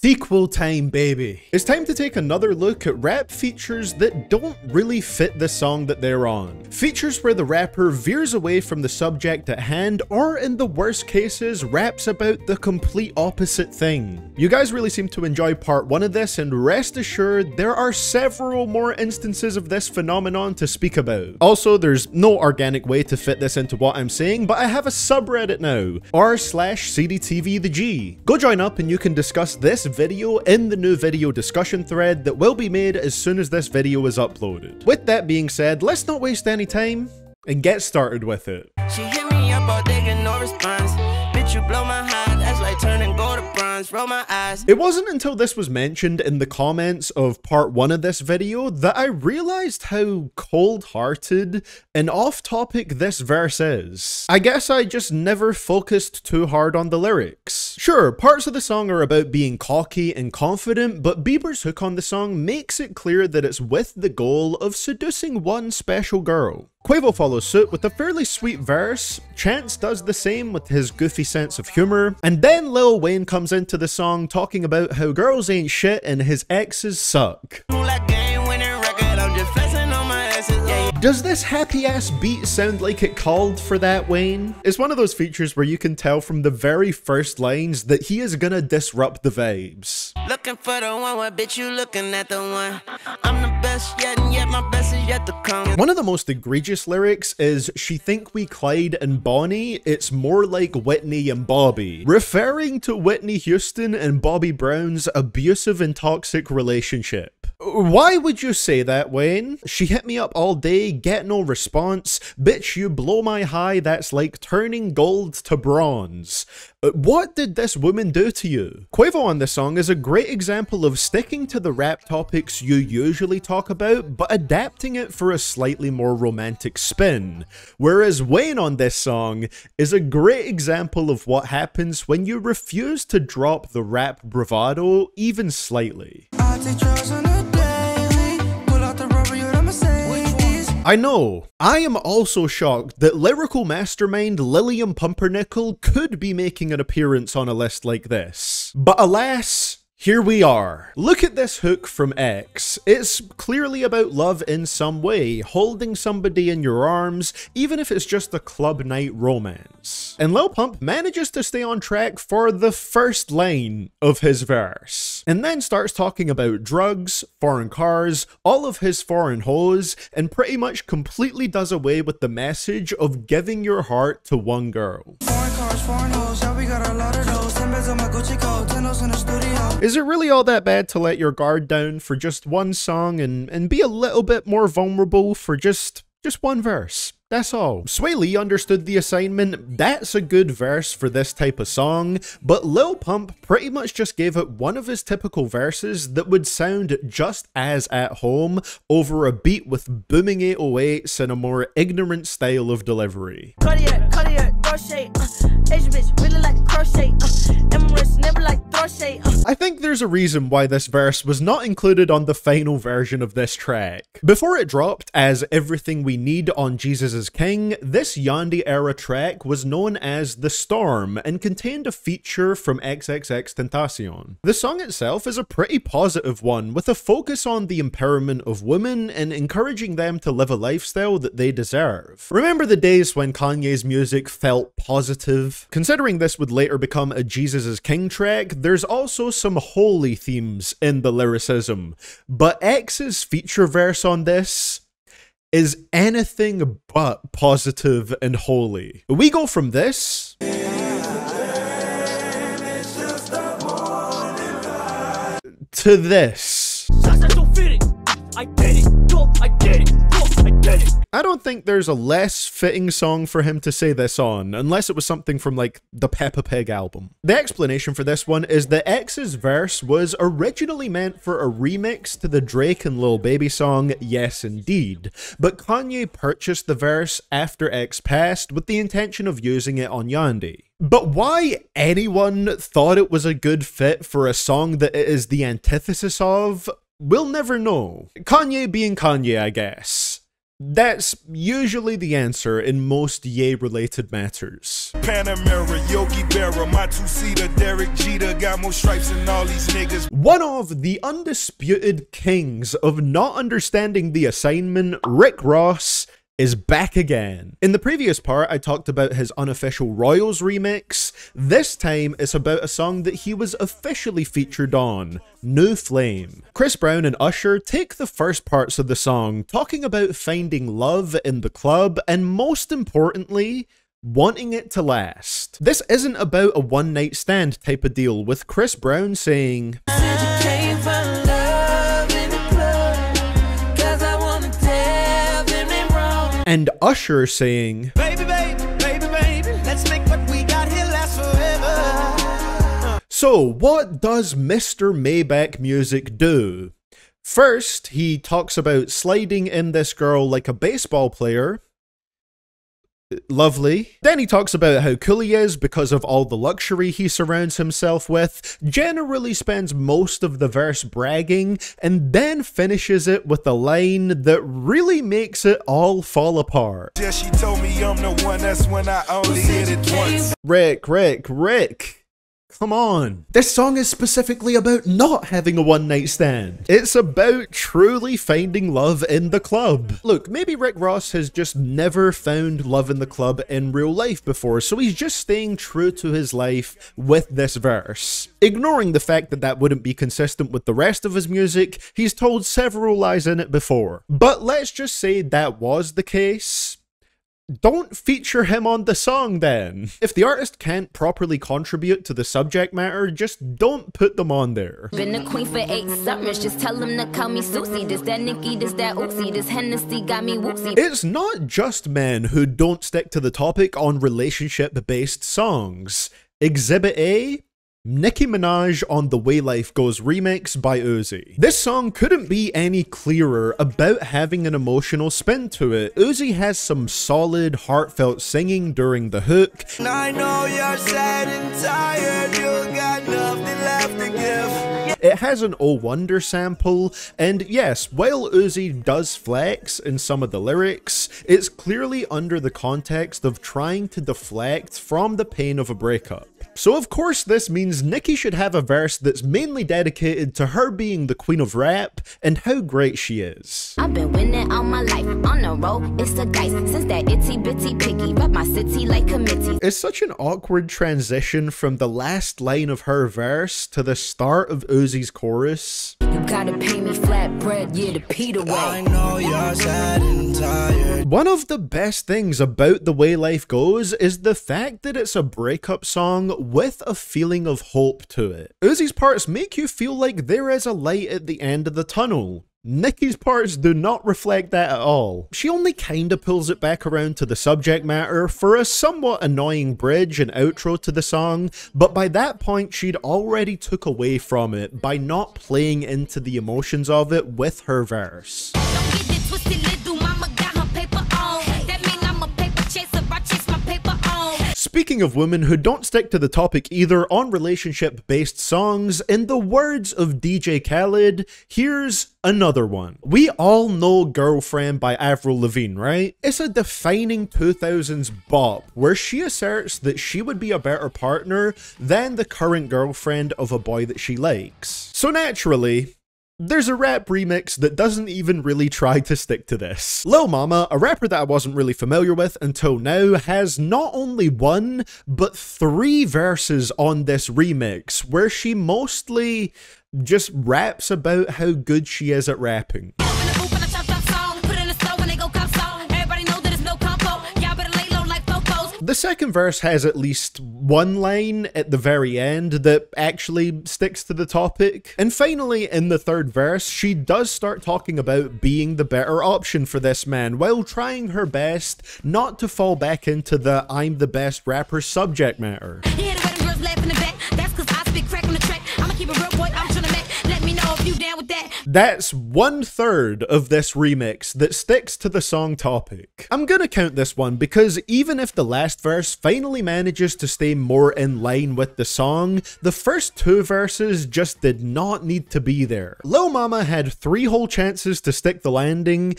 Sequel time, baby. It's time to take another look at rap features that don't really fit the song that they're on. Features where the rapper veers away from the subject at hand, or in the worst cases, raps about the complete opposite thing. You guys really seem to enjoy part 1 of this, and rest assured, there are several more instances of this phenomenon to speak about. Also, there's no organic way to fit this into what I'm saying, but I have a subreddit now, r/CDTVProductions. Go join up and you can discuss this video in the new video discussion thread that will be made as soon as this video is uploaded. With that being said, let's not waste any time and get started with it. She hit me up all day, get no response. Bitch, you blow my heart, that's like turning gold to bronze. Roll my eyes. It wasn't until this was mentioned in the comments of part 1 of this video that I realized how cold-hearted and off-topic this verse is. I guess I just never focused too hard on the lyrics. Sure, parts of the song are about being cocky and confident, but Bieber's hook on the song makes it clear that it's with the goal of seducing one special girl. Quavo follows suit with a fairly sweet verse, Chance does the same with his goofy sense of humor, and then Lil Wayne comes into the song talking about how girls ain't shit and his exes suck. Does this happy ass beat sound like it called for that, Wayne? It's one of those features where you can tell from the very first lines that he is gonna disrupt the vibes. Looking for the one, what bitch you looking at the one? I'm the best yet, and yet my best is yet to come. One of the most egregious lyrics is, "She think we Clyde and Bonnie, it's more like Whitney and Bobby," referring to Whitney Houston and Bobby Brown's abusive and toxic relationship. Why would you say that, Wayne? She hit me up all day, get no response. Bitch, you blow my high, that's like turning gold to bronze. What did this woman do to you? Quavo on this song is a great example of sticking to the rap topics you usually talk about, but adapting it for a slightly more romantic spin. Whereas Wayne on this song is a great example of what happens when you refuse to drop the rap bravado even slightly. I know, I am also shocked that lyrical mastermind Lillian Pumpernickel could be making an appearance on a list like this. But alas, here we are. Look at this hook from X. It's clearly about love in some way, holding somebody in your arms, even if it's just a club night romance. And Lil Pump manages to stay on track for the first line of his verse, and then starts talking about drugs, foreign cars, all of his foreign hoes, and pretty much completely does away with the message of giving your heart to one girl. Foreign cars, foreign hoes, yeah, we got a lot of those. 10 beds on my Gucci coat, 10 hoes in the studio. Is it really all that bad to let your guard down for just one song and be a little bit more vulnerable for just one verse? That's all. Sway Lee understood the assignment. That's a good verse for this type of song, but Lil Pump pretty much just gave it one of his typical verses that would sound just as at home over a beat with booming 808s and a more ignorant style of delivery. Cartier, crochet, Asian bitch, really like crochet, Emirates, never like crochet, I think there's a reason why this verse was not included on the final version of this track. Before it dropped as Everything We Need on Jesus is King, this Yandhi era track was known as The Storm and contained a feature from XXXTentacion. The song itself is a pretty positive one, with a focus on the empowerment of women and encouraging them to live a lifestyle that they deserve. Remember the days when Kanye's music felt positive? Considering this would later become a Jesus is King track, there's also some holy themes in the lyricism, but X's feature verse on this is anything but positive and holy. We go from this to this. I don't think there's a less fitting song for him to say this on, unless it was something from like the Peppa Pig album. The explanation for this one is that X's verse was originally meant for a remix to the Drake and Lil Baby song Yes Indeed, but Kanye purchased the verse after X passed with the intention of using it on Yandhi. But why anyone thought it was a good fit for a song that it is the antithesis of, we'll never know. Kanye being Kanye, I guess. That's usually the answer in most Ye-related matters. Panamera, Yogi Berra, my two-seater, Derek Jeter, got more stripes than all these niggas. One of the undisputed kings of not understanding the assignment, Rick Ross, is back again. In the previous part, I talked about his unofficial Royals remix. This time, it's about a song that he was officially featured on, New Flame. Chris Brown and Usher take the first parts of the song, talking about finding love in the club, and most importantly, wanting it to last. This isn't about a one-night stand type of deal, with Chris Brown saying, and Usher saying, Baby, baby, baby, baby, let's make what we got here last forever. So what does Mr. Maybach Music do? First, he talks about sliding in this girl like a baseball player. Lovely. Then he talks about how cool he is because of all the luxury he surrounds himself with, generally spends most of the verse bragging, and then finishes it with a line that really makes it all fall apart. Yeah, she told me I'm the one, that's when I only hit it once. Rick. Come on. This song is specifically about not having a one-night stand. It's about truly finding love in the club. Look, maybe Rick Ross has just never found love in the club in real life before, so he's just staying true to his life with this verse. Ignoring the fact that that wouldn't be consistent with the rest of his music, he's told several lies in it before. But let's just say that was the case. Don't feature him on the song then. If the artist can't properly contribute to the subject matter, just don't put them on there. Been a queen for 8 summers, just tell them to call me Susie. This that Nikki, this that Oopsie, this Hennessy got me whoopsie. It's not just men who don't stick to the topic on relationship-based songs. Exhibit A? Nicki Minaj on The Way Life Goes remix by Uzi. This song couldn't be any clearer about having an emotional spin to it. Uzi has some solid, heartfelt singing during the hook. I know you're sad and tired, you got nothing left to give. It has an Oh Wonder sample, and yes, while Uzi does flex in some of the lyrics, it's clearly under the context of trying to deflect from the pain of a breakup. So of course this means Nicki should have a verse that's mainly dedicated to her being the queen of rap and how great she is. I've been winning all my life, on the road, it's a dice, since that itty bitty piggy, rep my city like committee. It's such an awkward transition from the last line of her verse to the start of Uzi's chorus. You gotta pay me flat bread, yeah, to Peter way. I know you're sad and tired. One of the best things about The Way Life Goes is the fact that it's a breakup song with a feeling of hope to it. Uzi's parts make you feel like there is a light at the end of the tunnel. Nicki's parts do not reflect that at all. She only kinda pulls it back around to the subject matter for a somewhat annoying bridge and outro to the song, but by that point she'd already took away from it by not playing into the emotions of it with her verse. Don't get it twisted, little mama got her paper on. That mean I'm a paper chaser, I chase my paper on. Speaking of women who don't stick to the topic either on relationship-based songs, in the words of DJ Khaled, here's another one. We all know Girlfriend by Avril Lavigne, right? It's a defining 2000s bop where she asserts that she would be a better partner than the current girlfriend of a boy that she likes. So naturally, there's a rap remix that doesn't even really try to stick to this. Lil Mama, a rapper that I wasn't really familiar with until now, has not only one, but 3 verses on this remix, where she mostly just raps about how good she is at rapping. The second verse has at least one line at the very end that actually sticks to the topic. And finally, in the third verse, she does start talking about being the better option for this man, while trying her best not to fall back into the I'm the best rapper subject matter. That's 1/3 of this remix that sticks to the song topic. I'm gonna count this one because even if the last verse finally manages to stay more in line with the song, the first 2 verses just did not need to be there. Lil Mama had 3 whole chances to stick the landing,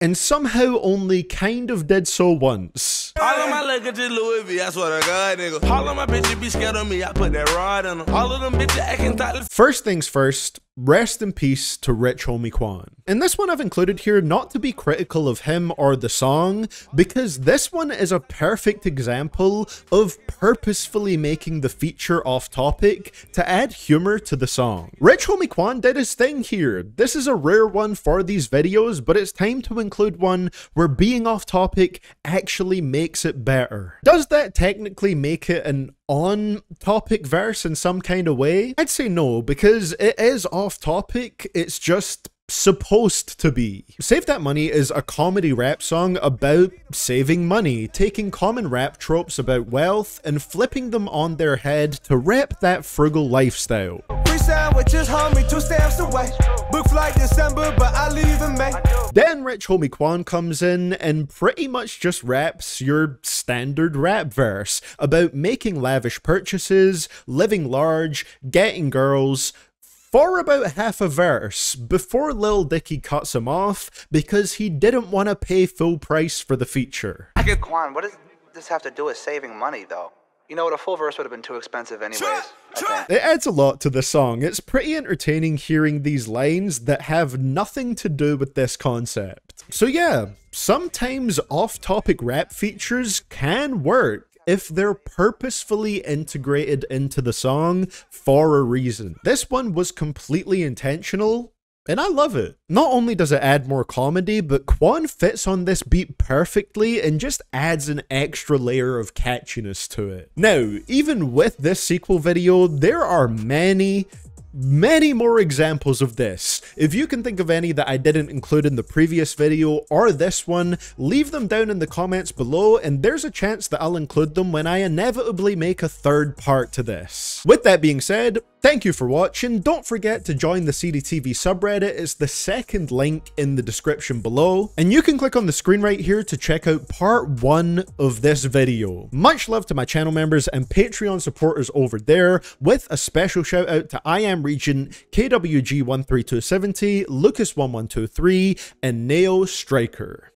and somehow only kind of did so once. All of my luggage is Louis V, I swear to God, nigga. All of my bitches be scared of me, I put that rod in them. All of them bitches acting thoughtless. First things first, rest in peace to Rich Homie Quan. And this one I've included here not to be critical of him or the song, because this one is a perfect example of purposefully making the feature off topic to add humor to the song. Rich Homie Quan did his thing here. This is a rare one for these videos, but it's time to include one where being off topic actually makes it better. Does that technically make it an on-topic verse in some kind of way? I'd say no, because it is off-topic, it's just supposed to be. Save That Money is a comedy rap song about saving money, taking common rap tropes about wealth and flipping them on their head to rep that frugal lifestyle. Free sandwiches, homie, 2 stamps away. Book flight December, but I leave in May. Then Rich Homie Quan comes in and pretty much just raps your standard rap verse about making lavish purchases, living large, getting girls, for about half a verse before Lil Dicky cuts him off because he didn't want to pay full price for the feature. Quan, what does this have to do with saving money, though? You know what, a full verse would have been too expensive anyways, I think. It adds a lot to the song. It's pretty entertaining hearing these lines that have nothing to do with this concept. So yeah, sometimes off-topic rap features can work if they're purposefully integrated into the song for a reason. This one was completely intentional, and I love it. Not only does it add more comedy, but Quan fits on this beat perfectly and just adds an extra layer of catchiness to it. Now, even with this sequel video, there are many more examples of this. If you can think of any that I didn't include in the previous video or this one, leave them down in the comments below and there's a chance that I'll include them when I inevitably make a third part to this. With that being said, thank you for watching. Don't forget to join the CDTV subreddit. It's the second link in the description below. And you can click on the screen right here to check out part 1 of this video. Much love to my channel members and Patreon supporters over there, with a special shout out to I Am Regent, KWG13270, Lucas1123, and Neo Striker.